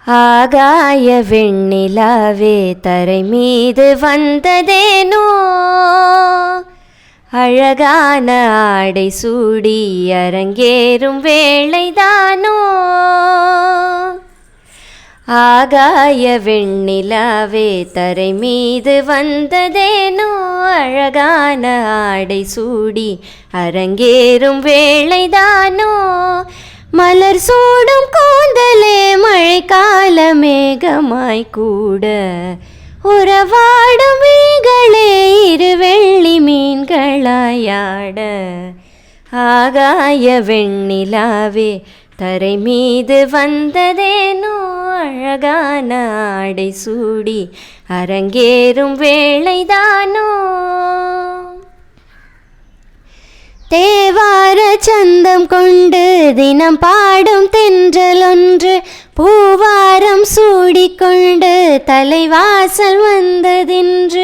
ஆகாய வெண்ணிலாவே தரை மீது வந்ததேனோ, அழகான ஆடை சூடி அரங்கேறும் வேளைதானோ. ஆகாய வெண்ணிலாவே தரை மீது வந்ததேனோ, அழகான ஆடை சூடி அரங்கேறும் வேளைதானோ. மலர் சூடும் கூந்தலே மழைக்கால மேகமாய் கூட, உறவாடும் மீன்களே இரு வெள்ளி மீன்களாயாட. ஆகாய வெண்ணிலாவே தரை மீது வந்ததேனோ, அழகான ஆடை சூடி அரங்கேறும் வேளைதானோ. தேவார சந்தம் கொண்டு தினம் பாடும் தென்றலொன்று, பூவாரம் சூடிக்கொண்டு தலைவாசல் வந்ததென்று.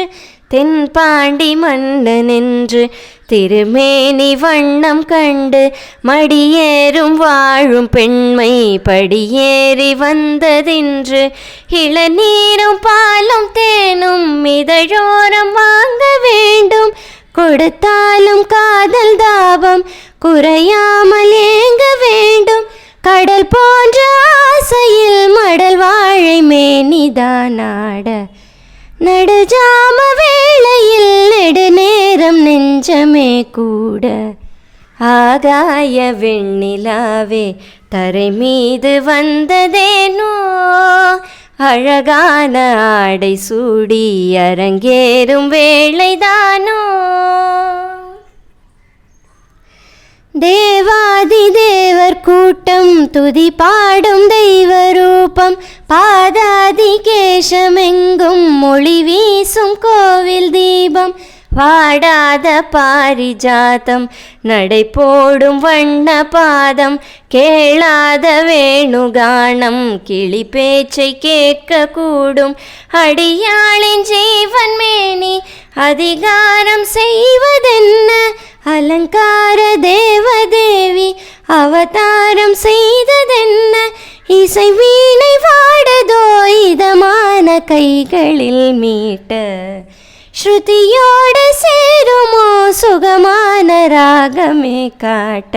தென்பாண்டி மன்னனென்று திருமேனி வண்ணம் கண்டு, மடியேறும் வாழும் பெண்மை படியேறி வந்ததென்று. இளநீரும் பாலும் தேனும் இதழோரம் வாங்க வேண்டும், கொடுத்தாலும் காதல் தாபம் குறையாமல் ஏங்க வேண்டும். கடல் போன்ற ஆசையில் மடல் வாழை மேனிதானாட, நடுஜாம வேளையில் நெடுநேரம் நெஞ்சமே கூட. ஆகாய வெண்ணிலாவே தரை மீது வந்ததேனோ, அழகான ஆடை சூடி அரங்கேறும் வேளைதானோ. தேவாதி தேவர் கூட்டம் துதி பாடும் தெய்வ ரூபம், பாதாதி கேசமெங்கும் மொழி வீசும் கோவில் தீபம். வாடாத பாரிஜாதம் நடை போடும் வண்ண பாதம், கேளாத வேணுகானம் கிளி பேச்சை கேட்க கூடும். அடியாளின் ஜீவன் மேனி அதிகாரம் செய்வதென்ன, அலங்கார தேவதேவி அவதாரம் செய்ததென்ன. இசை வீணை வாடதோ இதமான கைகளில் மீட்ட, ஸ்ருதியோடு சேருமோ சுகமான ராகமே காட்ட.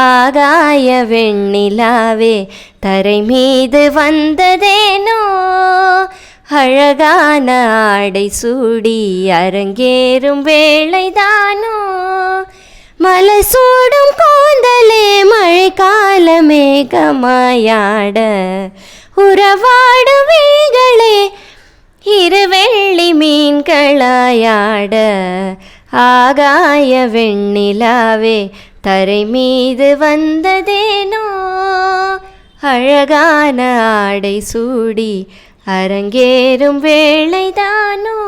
ஆகாய வெண்ணிலாவே தரை மீது வந்ததேனோ, அழகான ஆடை சூடி அரங்கேறும் வேளைதானோ. மலர் சூடும் கூந்தலே மழைக்கால மேகமாயாட, உறவாடும் மீன்களே இரு வெள்ளி மீன்களாயாட. ஆகாய வெண்ணிலாவே தரை மீது வந்ததேனோ, அழகான ஆடை சூடி அரங்கேறும் வேளைதானோ.